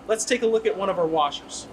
Let's take a look at one of our washers.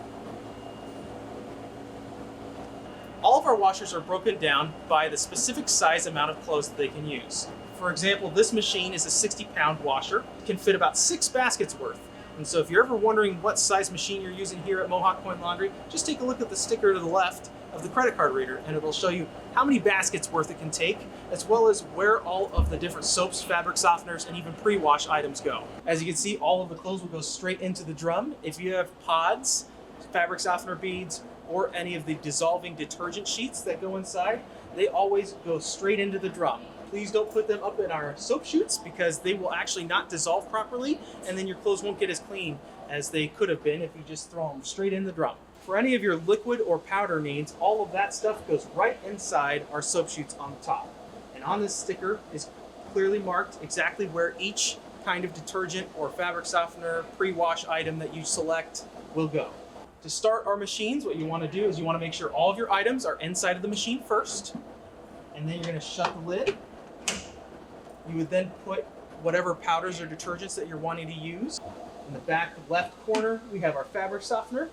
All of our washers are broken down by the specific size amount of clothes that they can use. For example, this machine is a 60-pound washer. It can fit about 6 baskets worth. And so if you're ever wondering what size machine you're using here at Mohawk Point Laundry, just take a look at the sticker to the left of the credit card reader, and it'll show you how many baskets worth it can take, as well as where all of the different soaps, fabric softeners, and even pre-wash items go. As you can see, all of the clothes will go straight into the drum. If you have pods, fabric softener beads, or any of the dissolving detergent sheets that go inside, they always go straight into the drum. Please don't put them up in our soap chutes because they will actually not dissolve properly, and then your clothes won't get as clean as they could have been if you just throw them straight in the drum. For any of your liquid or powder needs, all of that stuff goes right inside our soap chutes on the top. And on this sticker is clearly marked exactly where each kind of detergent or fabric softener pre-wash item that you select will go. To start our machines, what you want to do is you want to make sure all of your items are inside of the machine first, and then you're going to shut the lid. You would then put whatever powders or detergents that you're wanting to use. In the back left corner, we have our fabric softener.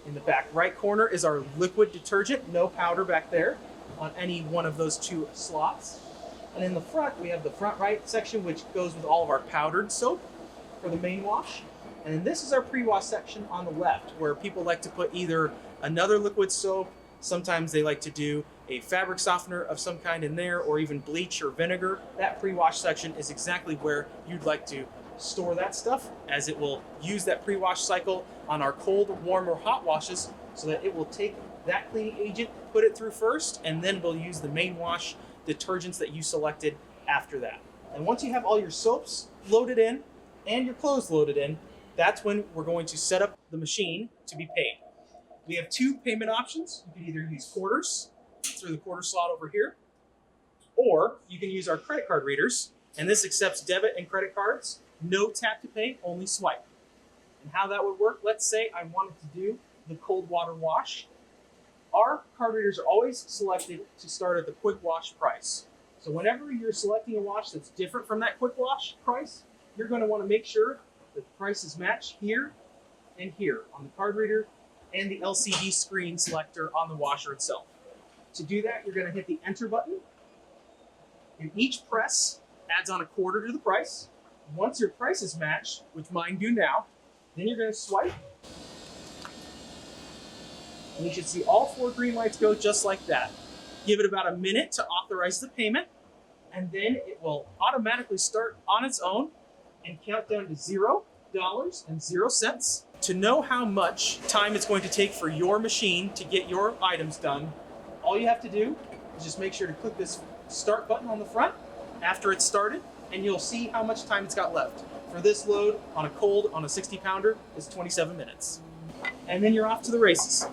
In the back right corner is our liquid detergent, no powder back there on any one of those 2 slots. And in the front, we have the front right section, which goes with all of our powdered soap for the main wash. And then this is our pre-wash section on the left, where people like to put either another liquid soap, sometimes they like to do a fabric softener of some kind in there, or even bleach or vinegar. That pre-wash section is exactly where you'd like to store that stuff, as it will use that pre-wash cycle on our cold, warm, or hot washes, so that it will take that cleaning agent, put it through first, and then it'll use the main wash detergents that you selected after that. And once you have all your soaps loaded in and your clothes loaded in, that's when we're going to set up the machine to be paid. We have 2 payment options. You can either use quarters through the quarter slot over here, or you can use our credit card readers, and this accepts debit and credit cards. No tap to pay, only swipe. And how that would work, let's say I wanted to do the cold water wash. Our card readers are always selected to start at the quick wash price. So whenever you're selecting a wash that's different from that quick wash price, you're going to want to make sure that the prices match here and here on the card reader and the LCD screen selector on the washer itself. To do that, you're going to hit the enter button, and each press adds on a quarter to the price. Once your prices match, which mine do now, then you're going to swipe, and you should see all 4 green lights go just like that. Give it about a minute to authorize the payment, and then it will automatically start on its own and count down to $0.00. To know how much time it's going to take for your machine to get your items done, all you have to do is just make sure to click this start button on the front after it's started, and you'll see how much time it's got left. For this load on a 60-pounder is 27 minutes. And then you're off to the races.